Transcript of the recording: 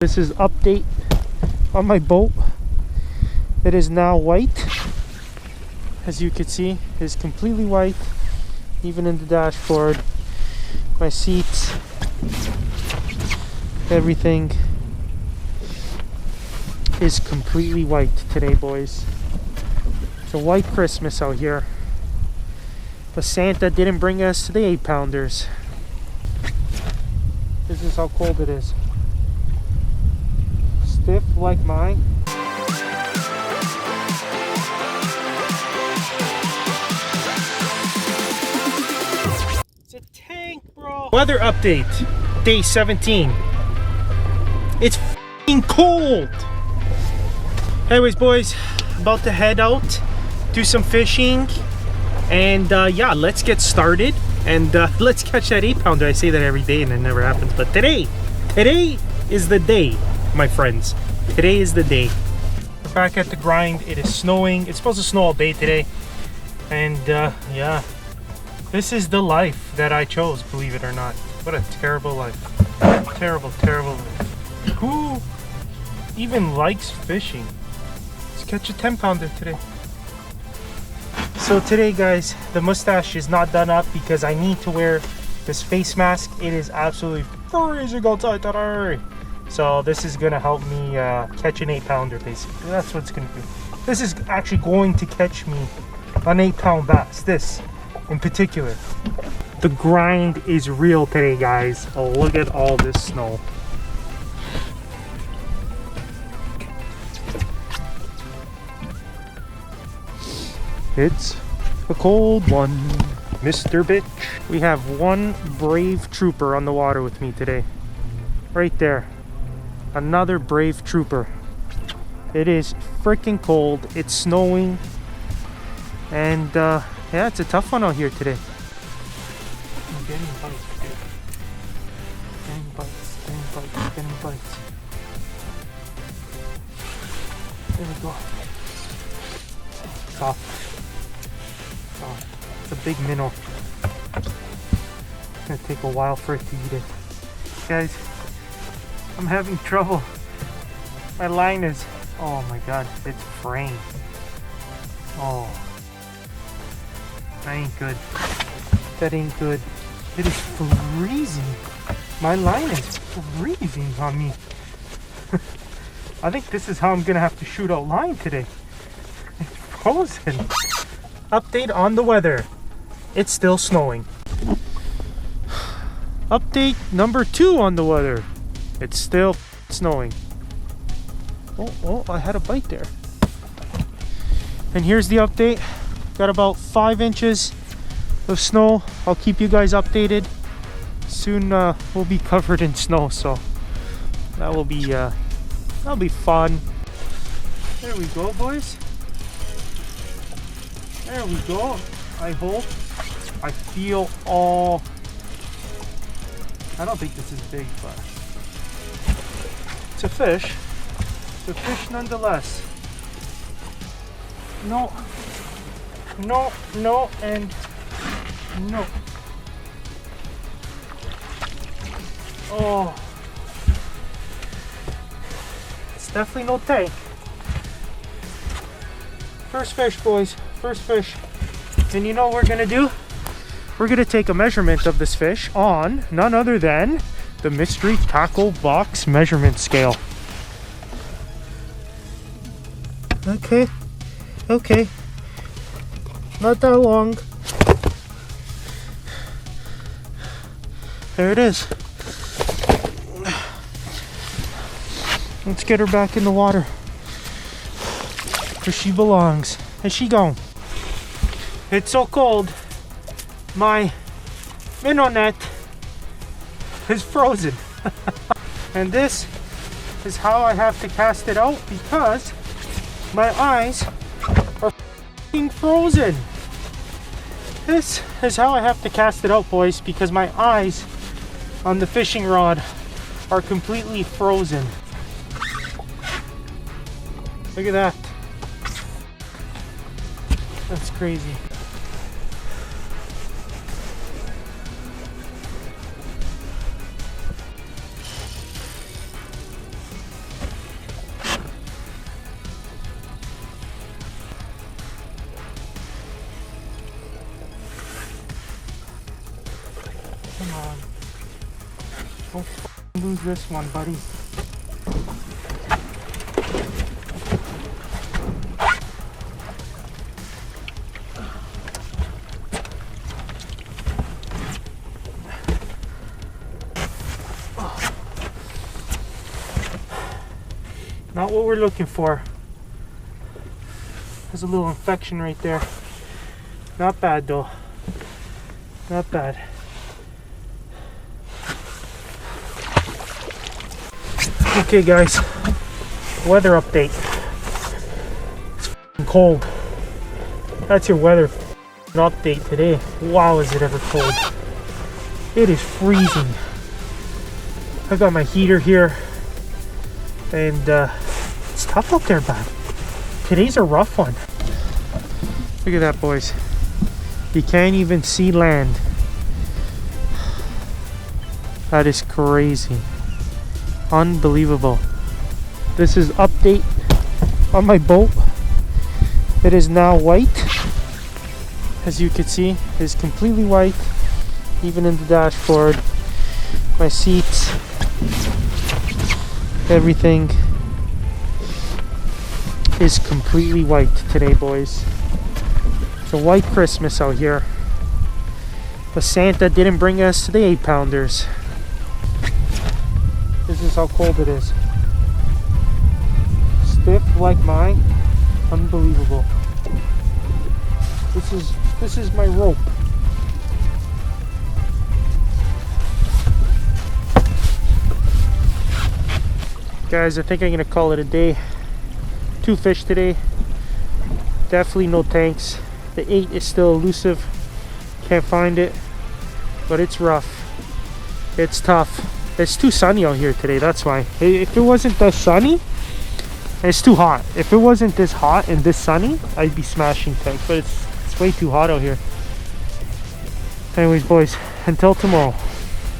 This is update on my boat. It is now white. As you can see, it is completely white. Even in the dashboard, my seats, everything is completely white today, boys. It's a white Christmas out here. But Santa didn't bring us the 8-pounders. This is how cold it is. Stiff like mine. It's a tank, bro. Weather update, day 17. It's f***ing cold. Anyways, boys, about to head out, do some fishing, and yeah, let's get started and let's catch that 8-pounder. I say that every day and it never happens, but today is the day, my friends. Today is the day. We're back at the grind. It is snowing. It's supposed to snow all day today, and yeah, this is the life that I chose, believe it or not. What a terrible life. Terrible life. Who even likes fishing? Let's catch a 10-pounder today. So today, guys, the mustache is not done up because I need to wear this face mask. It is absolutely freezing outside today. So this is gonna help me catch an 8-pounder, basically. That's what it's gonna do. This is actually going to catch me an 8-pound bass. This in particular. The grind is real today, guys. Oh, look at all this snow. It's a cold one, Mr. Bitch. We have one brave trooper on the water with me today. Right there. Another brave trooper. It is freaking cold. It's snowing. And yeah, it's a tough one out here today. I'm getting bites, dude. Getting bites. There we go. Tough. Oh, it's a big minnow. It's gonna take a while for it to eat it. Guys, I'm having trouble. My line is, oh my god, it's fraying. Oh, that ain't good. That ain't good. It is freezing. My line is freezing on me. I think this is how I'm gonna have to shoot out line today. It's frozen. Update on the weather. It's still snowing. Update number 2 on the weather. It's still snowing. Oh, I had a bite there. And here's the update. Got about 5 inches of snow. I'll keep you guys updated. Soon we'll be covered in snow, so that'll be fun. There we go, boys. There we go. I hope. I feel all. I don't think this is big, but it's a fish. It's a fish nonetheless. No, and no. Oh, it's definitely no tank. First fish, boys. First fish. And you know what we're gonna do? We're gonna take a measurement of this fish on none other than the Mystery Tackle Box measurement scale. Okay. Not that long. There it is. Let's get her back in the water where she belongs. Is she gone? It's so cold. My minnow net is frozen. And this is how I have to cast it out because my eyes are f***ing frozen. This is how I have to cast it out, boys, because my eyes on the fishing rod are completely frozen. Look at that. That's crazy. Come on. Don't f***ing lose this one, buddy. Not what we're looking for. There's a little infection right there. Not bad though. Not bad. Okay guys, weather update. It's f***ing cold. That's your weather update today. Wow, is it ever cold. It is freezing. I got my heater here. And it's tough out there, man. Today's a rough one. Look at that, boys. You can't even see land. That is crazy. Unbelievable. This is update on my boat. It is now white. As you can see, it is completely white. Even in the dashboard. My seats. Everything is completely white today, boys. It's a white Christmas out here. But Santa didn't bring us the 8-pounders. This is how cold it is. Stiff like mine. Unbelievable. This is my rope. Guys, I think I'm gonna call it a day. 2 fish today. Definitely no tanks. The 8 is still elusive. Can't find it. But it's rough. It's tough. It's too sunny out here today, that's why. If it wasn't this sunny, it's too hot. If it wasn't this hot and this sunny, I'd be smashing tanks. But it's way too hot out here. Anyways, boys, until tomorrow.